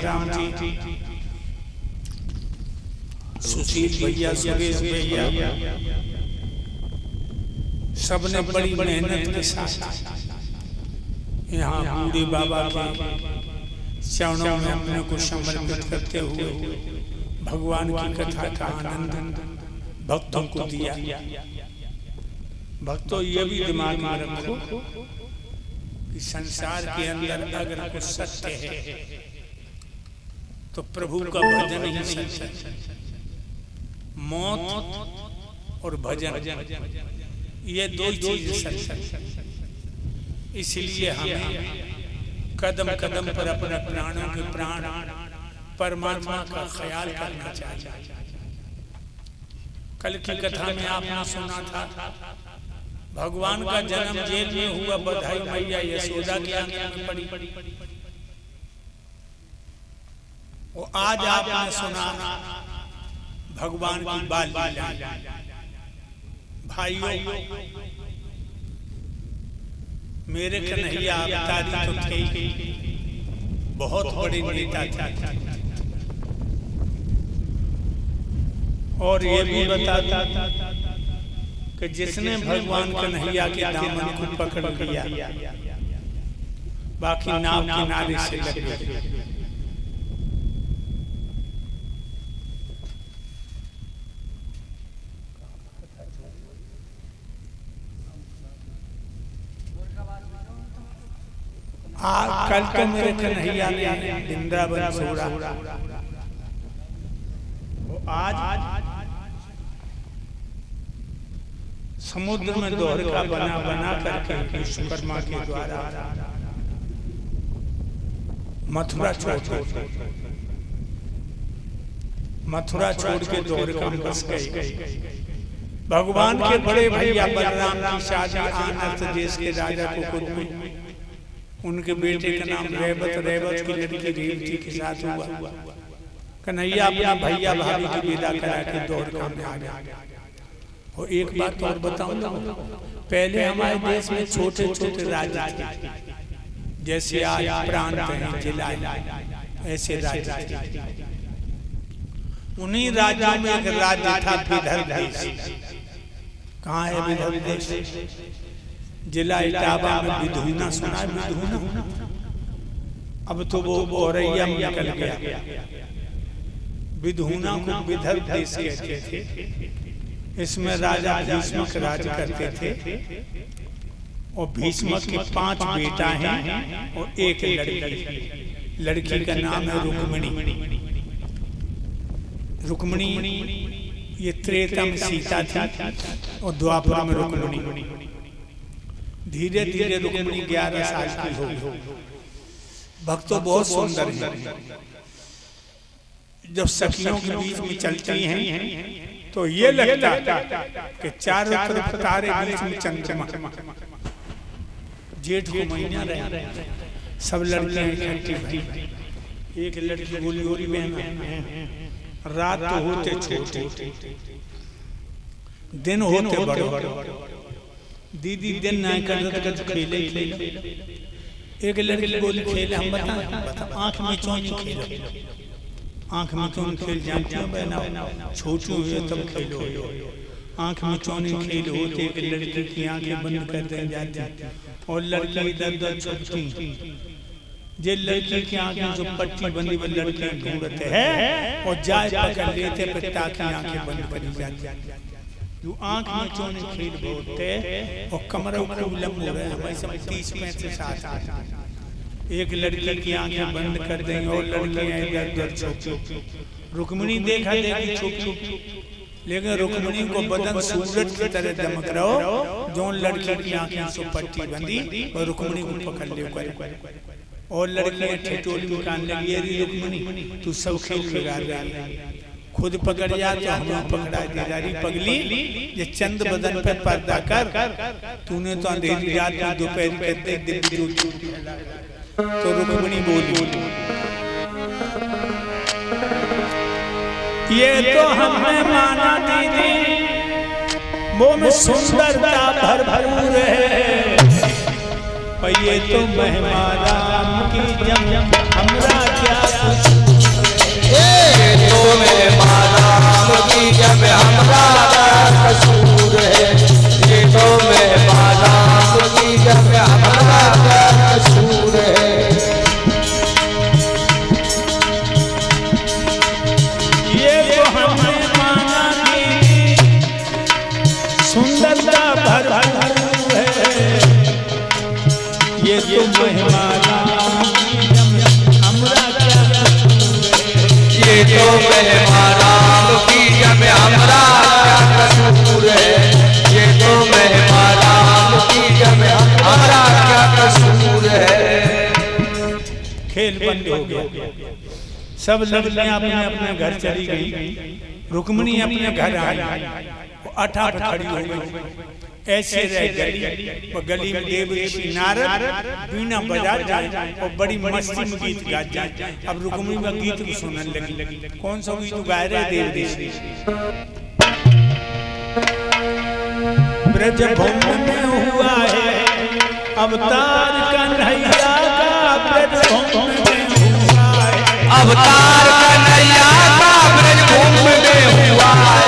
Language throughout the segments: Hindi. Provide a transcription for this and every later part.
श्यामाराम जी, सुशील भैया, सुरेश भैया, सबने बड़ी मेहनत के साथ यहाँ बूढ़े बाबा के चरणों में अपने को समर्पित करते हुए भगवान की कथा का आनंद भक्तों को दिया। भक्तों, ये भी दिमाग में रखो कि संसार के अंदर अगर कुछ सत्य है तो प्रभु का भजन ही सत्य है। मौत और भजन, ये दो चीज सत्य है। इसलिए हमें कदम कदम पर अपने प्राणों के प्राण परमात्मा का ख्याल करना चाहिए। कल की कथा में आपने सुना था, भगवान का जन्म जेल में हुआ, बधाई मैया यशोदा की आंख में पड़ी। वो आज आपने सुना भगवान की बाल लीला। भाइयों, मेरे कन्हैया अवतारी तो थे, बहुत बड़े नेता थे, और ये भी बताता कि जिसने भगवान कन्हैया के दामन को पकड़ लिया, बाकी नाव किनारे से लग गए। कल तो मेरे कन्हैया ने वृंदावन छोड़ा, आज समुद्र में द्वारका बना करके विश्वकर्मा के द्वारा मथुरा छोड़ के द्वारका में बस गए। भगवान के बड़े भैया बलराम की शादी आनर्त देश के राजा कुकुद में उनके बेटे का नाम रेवत की लड़की रेवती के साथ हुआ। कन्हैया अपना भैया भाभी की विदा करा के द्वारका में आ गया। और एक बात और बताऊं, पहले हमारे देश में छोटे छोटे राज्य थे, जैसे आज प्रांत हैं, जिला, ऐसे राज्य थे। उन्हीं राज्यों में एक राज्य था विदर्भ देश। कहाँ है विदर्भ देश? जिला इटावा में विधुना, सुना है विधुना? अब तो वो औरैया में निकल गया। विधुना को विदर्भ देश कहते थे। इसमें राजा भीष्मक राज करते थे, और भीष्मक के 5 बेटा हैं और एक लड़की। लड़की का नाम है रुक्मिणी। ये त्रेता में सीता थी और द्वापर में रुक्मिणी। धीरे धीरे रुक्मिणी 11 साल की हो गई। भक्तों, बहुत सुंदर है। जब सखियों के बीच में चलती हैं तो ये लगता कि चारों तरफ तारे, बीच में चंद्रमा। जेठ को महीना रहे, सब लड़कियां इकट्ठी भई। एक लड़की गोली में, रात तो होते छोटे, दिन होते बड़े। दीदी दिन नहीं कर खेले। एक लड़की गोली खेले, हम बता आंख में चौनी खेले। आंख में चौनी खेल जानती हो बहना? छोटी हुई तब खेलो। आंख में चौनी खेल होते, एक लड़की की आंखें बंद कर दी जाती और लड़की इधर उधर छुपती। जे लड़की की आंखें जो पट्टी बंदी वो लड़कियां ढूंढते हैं और जाए पकड़ लेते, पर ताकि आंखें बंद करी जाती। जो आंख में चौनी खेल बोलते और कमरों को लंब हो रहे हैं, 30-35 साल। एक लड़की की आंखें बंद कर देंगे और लड़कियां इधर उधर छुपी। रुक्मिणी देखा देखी छुपी, लेकिन रुक्मिणी को बदन सूरज की तरह दमक रहो। जो लड़की की आंखें से पट्टी बंदी और रुक्मिणी को पकड़ ले, और लड़कियां ठिठोली निकालने लगी, अरे रुक्मिणी तू सब खेल बिगाड़ रही है, खुद पकड़ जा तो हमें पकड़ा दे रही। पगली, ये चंद बदन पे पर्दा कर, तूने तो अंधेरी रात में दोपहर करते दिन तो रुक्मिणी बोली, ये तो हमें माना दीदी, वो में सुंदरता भरपूर है, पर ये तो महिमा राम की जम हमरा क्या ये तो महिमा राम की जब हमरा क्या कसूर है, ये तो महिमा राम की जब हमरा क्या कसूर है। खेल बंद हो गया, सब लड़कियां अपने अपने घर चली गई, रुक्मिणी अपने घर आई, वो अठा पर खड़ी हो गई। ऐसे रह गली, वो गली में देव ऋषि नारद बीना बजा जाए और बड़ी मस्ती में गीत गा जाए। अब रुक्मिणी में गीत को सुनने लगी। कौन सा गीत गा रहे देव ऋषि? ब्रज भूमि में हुआ है अवतार कन्हैया का, ब्रज भूमि में हुआ है अवतार कन्हैया का, ब्रज भूमि में हुआ है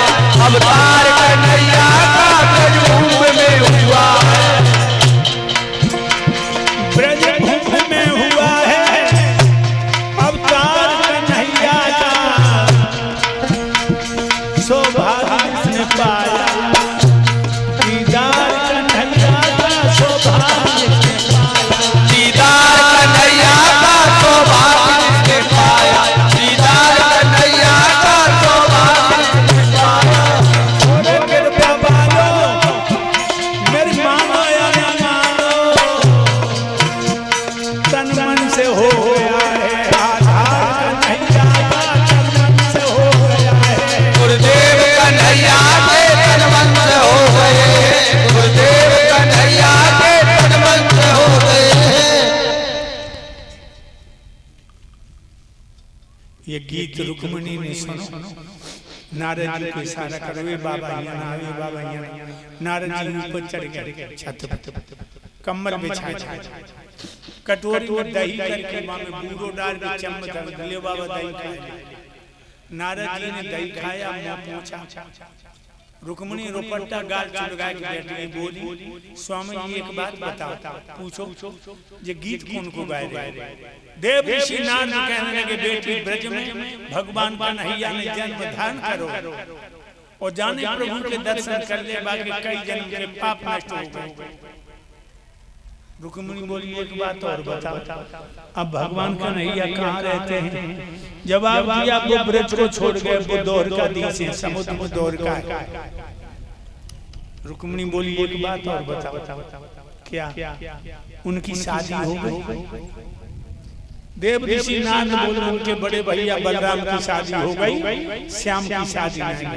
अवतार कन्हैया का, ब्रज भूमि में हुआ है। ब्रज भूमि में हुआ है अवतार कन्हैया का, सौभाग्य जिसने पाया दीदार कन्हैया का, सौभाग्य जिसने पाया दीदार कन्हैया का, सौभाग्य जिसने पाया दीदार कन्हैया का, सौभाग्य जिसने पाया। और कृपा बालो मेरी मानो या ना मानो, तन मन से हो गया है आधार कन्हैया का, तन मन से हो गया है। गुरुदेव कन्हैया के तन मन से हो गए, गुरुदेव कन्हैया के तन मन से हो गए। ये गीत रुक्मिणी ने सुनो, नारद जी को इशारा करो, वे बाबा यहाँ, वे बाबा यहाँ। नारद जी ऊपर चढ़ गए छत पर, कम्बल बिछाए, कटोरी में दही करके माँ में बूढ़ो डाल के चम्मच डाल ले बाबा दही खाए। नारद जी ने दही खाया, मुंह पोंछा, रुक्मिणी रोपट्टा गाल चुड़गा के बैठ गई, बोली स्वामी जी एक बात बताओ, पूछो ये गीत कौन को गाए रहे? देव ऋषि नारद कहने लगे बेटी ब्रज में भगवान कन्हैया ने जन्म धारण करो और जाने प्रभु के दर्शन कर ले, बाकी कई जन्म के पाप नष्ट हो गए। रुक्मिणी बोली एक बात और बताओ, अब भगवान कन्हैया कहाँ रहते हैं? जवाब दिया वो ब्रज को छोड़ गए, वो द्वारका देश है, समुद्र में द्वारका है। रुक्मिणी बोली एक बात और बताओ, क्या उनकी शादी हो गई? देव ऋषि नारद बोले उनके बड़े भैया बलराम की शादी हो गई, श्याम की शादी नहीं।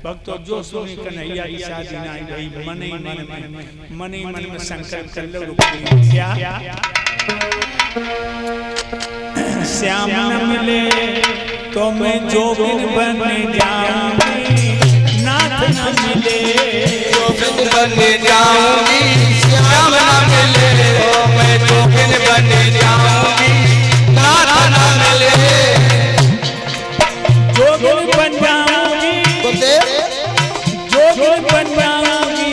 भक्तों जो सुनी कन्हैया की शादी नहीं गई, मन ही मन में संकल्प कर लो रुक्मिणी क्या श्याम न मिले तो मैं जोगिन बन जाऊंगी, नाथ न मिले जोगिन बन जाऊंगी, श्याम न मिले तो मैं जोगिन बन जाऊंगी, नाथ न मिले जोगिन बन जाऊंगी, जोगिन बन जाऊंगी,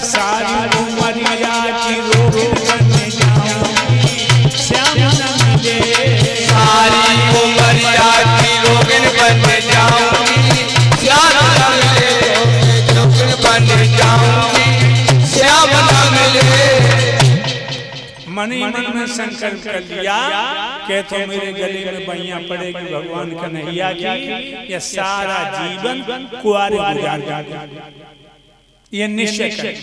सारी उमरिया की रोगिन बन जाऊंगी, श्याम न मिले सारी उमरिया की रोगिन बन जाऊंगी, श्याम न मिले जोगिन बन जाऊंगी, श्याम न मिले। मन ही मन में संकल्प कर लिया कि तो मेरे गले में बइया पड़ेगी भगवान कन्हैया की, ये सारा जीवन कुआरे गुजार दूंगा, ये निश्चय कर